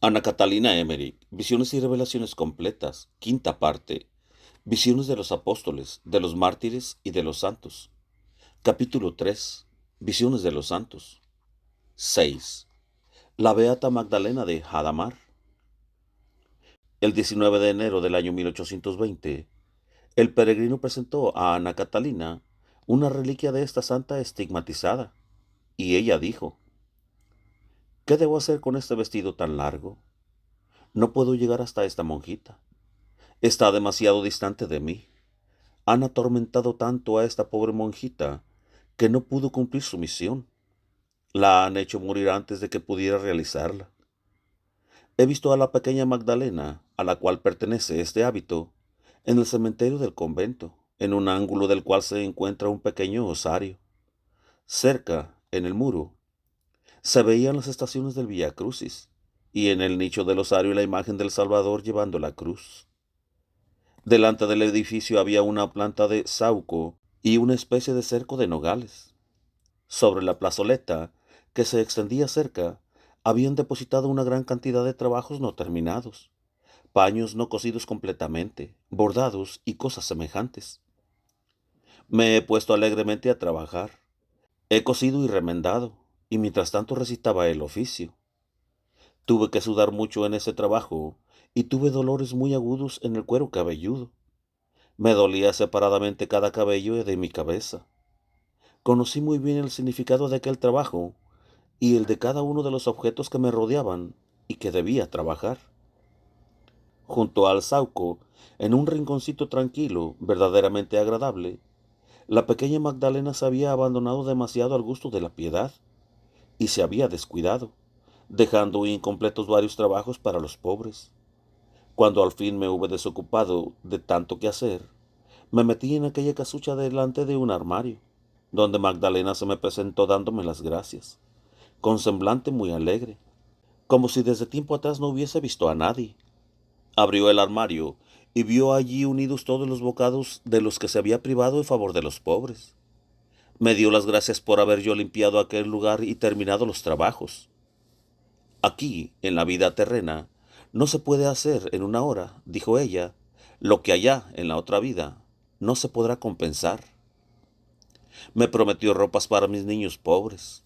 Ana Catalina Emmerich, Visiones y Revelaciones Completas, quinta parte. Visiones de los Apóstoles, de los Mártires y de los Santos. Capítulo 3. Visiones de los Santos. 6. La Beata Magdalena de Hadamar. El 19 de enero del año 1820, el peregrino presentó a Ana Catalina una reliquia de esta santa estigmatizada, y ella dijo: ¿Qué debo hacer con este vestido tan largo? No puedo llegar hasta esta monjita. Está demasiado distante de mí. Han atormentado tanto a esta pobre monjita que no pudo cumplir su misión. La han hecho morir antes de que pudiera realizarla. He visto a la pequeña Magdalena, a la cual pertenece este hábito, en el cementerio del convento, en un ángulo del cual se encuentra un pequeño osario. Cerca, en el muro, se veían las estaciones del Vía Crucis, y en el nicho del osario la imagen del Salvador llevando la cruz. Delante del edificio había una planta de sauco y una especie de cerco de nogales. Sobre la plazoleta, que se extendía cerca, habían depositado una gran cantidad de trabajos no terminados, paños no cosidos completamente, bordados y cosas semejantes. Me he puesto alegremente a trabajar. He cosido y remendado, y mientras tanto recitaba el oficio. Tuve que sudar mucho en ese trabajo, y tuve dolores muy agudos en el cuero cabelludo. Me dolía separadamente cada cabello de mi cabeza. Conocí muy bien el significado de aquel trabajo y el de cada uno de los objetos que me rodeaban y que debía trabajar. Junto al sauco, en un rinconcito tranquilo, verdaderamente agradable, la pequeña Magdalena se había abandonado demasiado al gusto de la piedad y se había descuidado, dejando incompletos varios trabajos para los pobres. Cuando al fin me hube desocupado de tanto que hacer, me metí en aquella casucha delante de un armario, donde Magdalena se me presentó dándome las gracias, con semblante muy alegre, como si desde tiempo atrás no hubiese visto a nadie. Abrió el armario y vio allí unidos todos los bocados de los que se había privado en favor de los pobres. Me dio las gracias por haber yo limpiado aquel lugar y terminado los trabajos. Aquí, en la vida terrena, no se puede hacer en una hora, dijo ella, lo que allá, en la otra vida, no se podrá compensar. Me prometió ropas para mis niños pobres.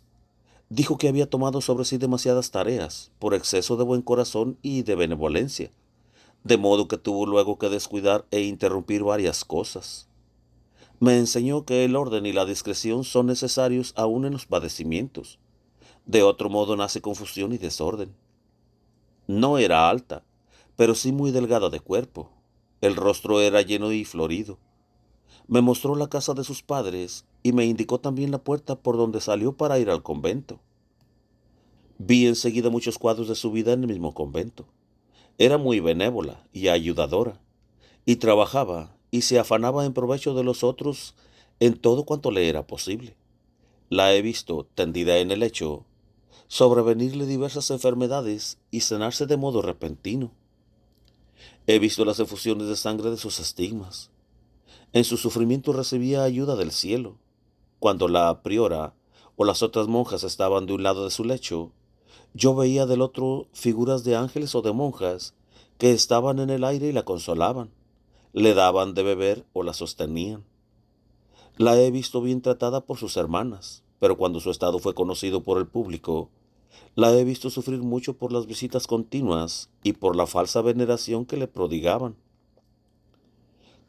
Dijo que había tomado sobre sí demasiadas tareas, por exceso de buen corazón y de benevolencia, de modo que tuvo luego que descuidar e interrumpir varias cosas. Me enseñó que el orden y la discreción son necesarios aún en los padecimientos. De otro modo nace confusión y desorden. No era alta, pero sí muy delgada de cuerpo. El rostro era lleno y florido. Me mostró la casa de sus padres y me indicó también la puerta por donde salió para ir al convento. Vi enseguida muchos cuadros de su vida en el mismo convento. Era muy benévola y ayudadora, y trabajaba y se afanaba en provecho de los otros en todo cuanto le era posible. La he visto tendida en el lecho, sobrevenirle diversas enfermedades y sanarse de modo repentino. He visto las efusiones de sangre de sus estigmas. En su sufrimiento recibía ayuda del cielo. Cuando la priora o las otras monjas estaban de un lado de su lecho, yo veía del otro figuras de ángeles o de monjas que estaban en el aire y la consolaban, le daban de beber o la sostenían. La he visto bien tratada por sus hermanas, pero cuando su estado fue conocido por el público, la he visto sufrir mucho por las visitas continuas y por la falsa veneración que le prodigaban.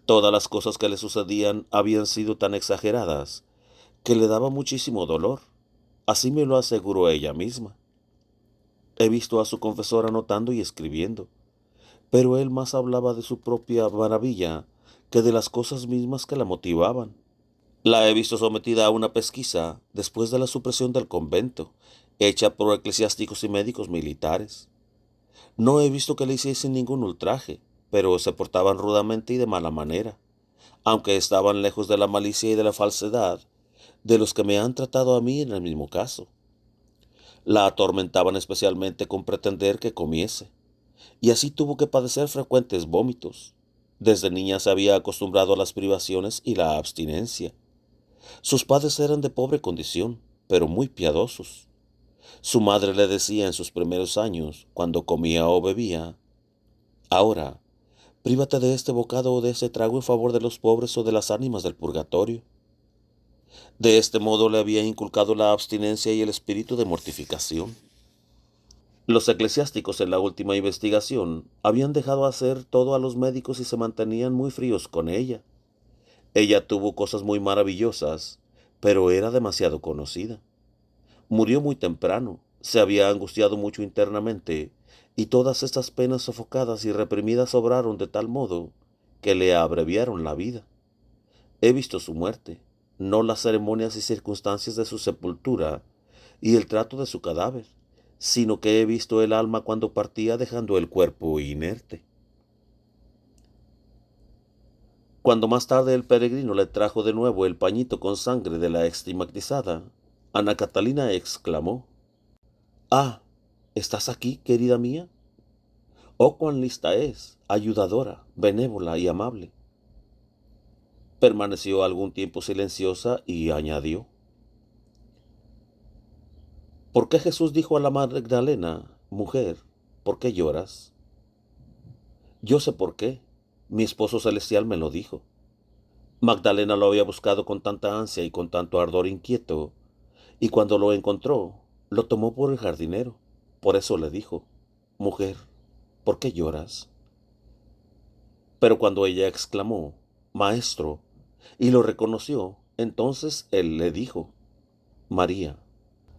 Todas las cosas que le sucedían habían sido tan exageradas que le daba muchísimo dolor. Así me lo aseguró ella misma. He visto a su confesor anotando y escribiendo, pero él más hablaba de su propia maravilla que de las cosas mismas que la motivaban. La he visto sometida a una pesquisa después de la supresión del convento, hecha por eclesiásticos y médicos militares. No he visto que le hiciesen ningún ultraje, pero se portaban rudamente y de mala manera, aunque estaban lejos de la malicia y de la falsedad de los que me han tratado a mí en el mismo caso. La atormentaban especialmente con pretender que comiese, y así tuvo que padecer frecuentes vómitos. Desde niña se había acostumbrado a las privaciones y la abstinencia. Sus padres eran de pobre condición, pero muy piadosos. Su madre le decía en sus primeros años, cuando comía o bebía: ahora, prívate de este bocado o de ese trago en favor de los pobres o de las ánimas del purgatorio. De este modo le había inculcado la abstinencia y el espíritu de mortificación. Los eclesiásticos en la última investigación habían dejado hacer todo a los médicos y se mantenían muy fríos con ella. Ella tuvo cosas muy maravillosas, pero era demasiado conocida. Murió muy temprano, se había angustiado mucho internamente, y todas estas penas sofocadas y reprimidas obraron de tal modo que le abreviaron la vida. He visto su muerte, no las ceremonias y circunstancias de su sepultura y el trato de su cadáver, sino que he visto el alma cuando partía dejando el cuerpo inerte. Cuando más tarde el peregrino le trajo de nuevo el pañito con sangre de la estigmatizada, Ana Catalina exclamó: «Ah, ¿estás aquí, querida mía? Oh, cuán lista es, ayudadora, benévola y amable». Permaneció algún tiempo silenciosa y añadió: «¿Por qué Jesús dijo a la Magdalena: mujer, ¿por qué lloras?» Yo sé por qué. Mi esposo celestial me lo dijo. Magdalena lo había buscado con tanta ansia y con tanto ardor inquieto, y cuando lo encontró, lo tomó por el jardinero. Por eso le dijo: mujer, ¿por qué lloras? Pero cuando ella exclamó: Maestro, y lo reconoció, entonces él le dijo: María.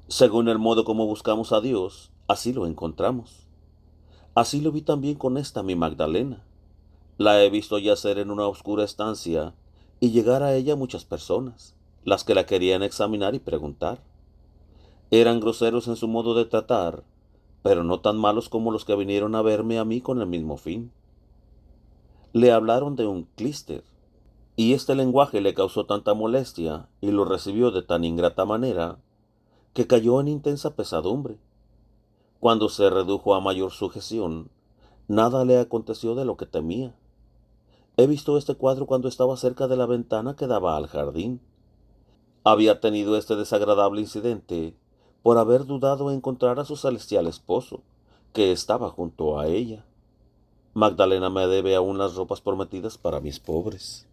Según el modo como buscamos a Dios, así lo encontramos. Así lo vi también con esta mi Magdalena. La he visto yacer en una oscura estancia y llegar a ella muchas personas, las que la querían examinar y preguntar. Eran groseros en su modo de tratar, pero no tan malos como los que vinieron a verme a mí con el mismo fin. Le hablaron de un clíster, y este lenguaje le causó tanta molestia y lo recibió de tan ingrata manera que cayó en intensa pesadumbre. Cuando se redujo a mayor sujeción, nada le aconteció de lo que temía. He visto este cuadro cuando estaba cerca de la ventana que daba al jardín. Había tenido este desagradable incidente por haber dudado encontrar a su celestial esposo, que estaba junto a ella. Magdalena me debe aún las ropas prometidas para mis pobres.